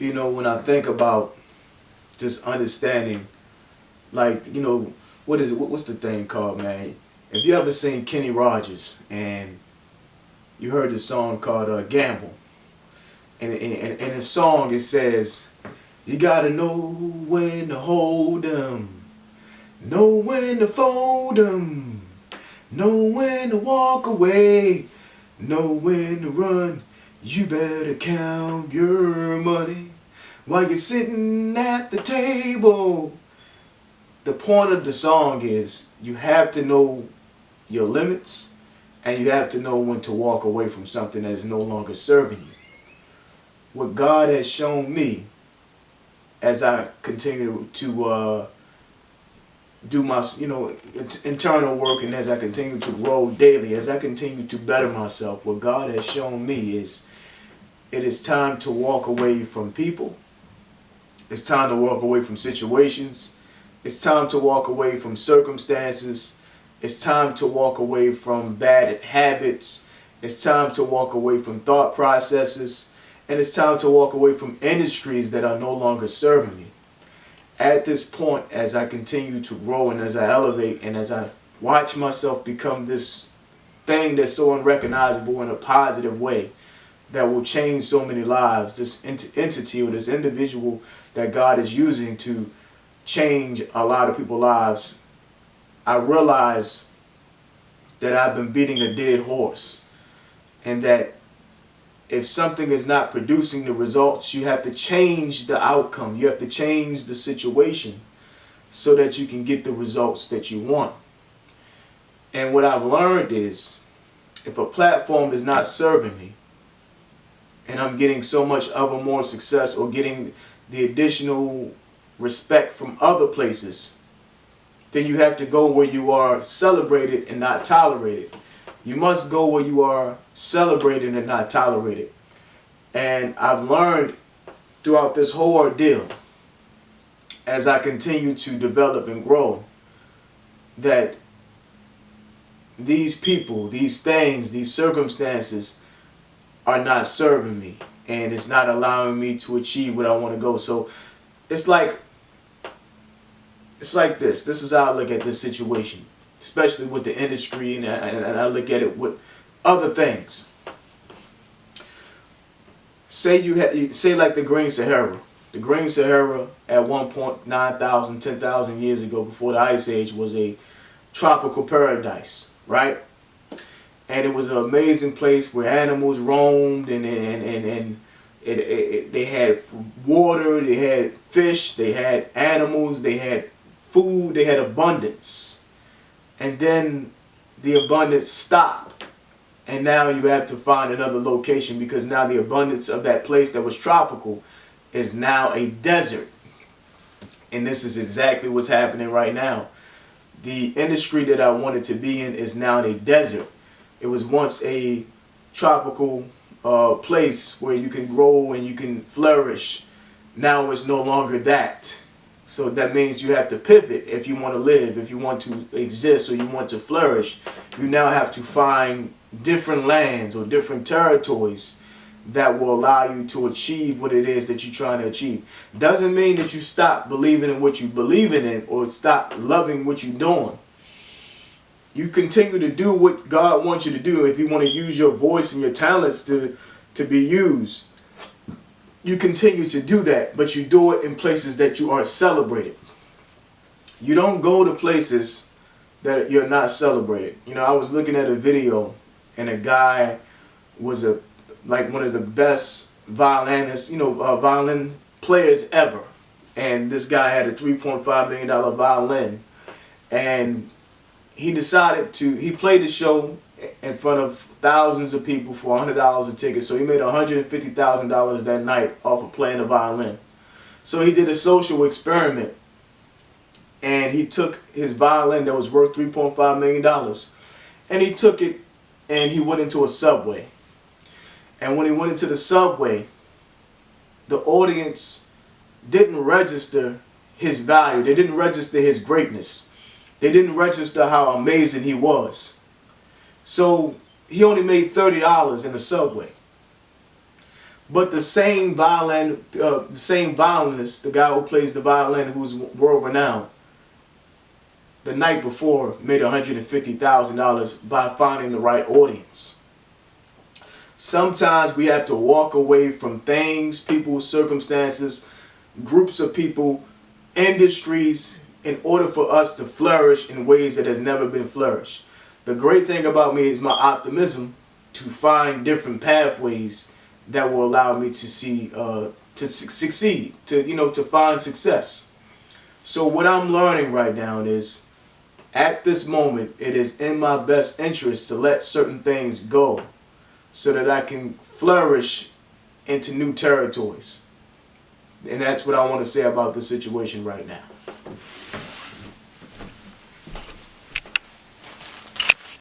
when I think about just understanding, like, what is it? What's the thing called, man? If you ever seen Kenny Rogers and you heard the song called Gamble, and in the song it says, you gotta know when to hold 'em, know when to fold 'em, know when to walk away, know when to run. You better count your money while you're sitting at the table. The point of the song is you have to know your limits and you have to know when to walk away from something that is no longer serving you. What God has shown me as I continue to do my internal work, and as I continue to grow daily, as I continue to better myself, what God has shown me is it is time to walk away from people. It's time to walk away from situations. It's time to walk away from circumstances. It's time to walk away from bad habits. It's time to walk away from thought processes. And it's time to walk away from industries that are no longer serving me. At this point, as I continue to grow and as I elevate and as I watch myself become this thing that's so unrecognizable in a positive way that will change so many lives, this entity or this individual that God is using to change a lot of people's lives, I realize that I've been beating a dead horse, and that if something is not producing the results, you have to change the outcome. You have to change the situation so that you can get the results that you want. And what I've learned is, if a platform is not serving me, and I'm getting so much other more success or getting the additional respect from other places, then you have to go where you are celebrated and not tolerated. You must go where you are celebrated and not tolerated. And I've learned throughout this whole ordeal, as I continue to develop and grow, that these people, these things, these circumstances are not serving me. And it's not allowing me to achieve what I want to go. So it's like this. This is how I look at this situation, especially with the industry, and I look at it with other things. Say like the Green Sahara. The Green Sahara at one point 9,000, 10,000 years ago, before the Ice Age, was a tropical paradise, right? And it was an amazing place where animals roamed, and they had water, they had fish, they had animals, they had food, they had abundance. And then the abundance stopped. And now you have to find another location, because now the abundance of that place that was tropical is now a desert. And this is exactly what's happening right now. The industry that I wanted to be in is now in a desert. It was once a tropical place where you can grow and you can flourish. Now it's no longer that. So that means you have to pivot if you want to live, if you want to exist, or you want to flourish. You now have to find different lands or different territories that will allow you to achieve what it is that you're trying to achieve. Doesn't mean that you stop believing in what you believe in or stop loving what you're doing. You continue to do what God wants you to do. If you want to use your voice and your talents to be used, you continue to do that, but you do it in places that you are celebrated. You don't go to places that you're not celebrated. I was looking at a video, and a guy was like one of the best violinists, violin players ever. And this guy had a $3.5 million violin, and he played the show in front of thousands of people for $100 a ticket. So he made $150,000 that night off of playing the violin. So he did a social experiment, and he took his violin that was worth $3.5 million, and he took it and he went into a subway. And when he went into the subway, the audience didn't register his value. They didn't register his greatness. They didn't register how amazing he was. So he only made $30 in the subway. But the same violinist, the guy who plays the violin, who's world renowned, the night before made $150,000 by finding the right audience. Sometimes we have to walk away from things, people, circumstances, groups of people, industries, in order for us to flourish in ways that has never been flourished. The great thing about me is my optimism to find different pathways that will allow me to see, to succeed, to find success. So what I'm learning right now is, at this moment, it is in my best interest to let certain things go so that I can flourish into new territories. And that's what I want to say about the situation right now.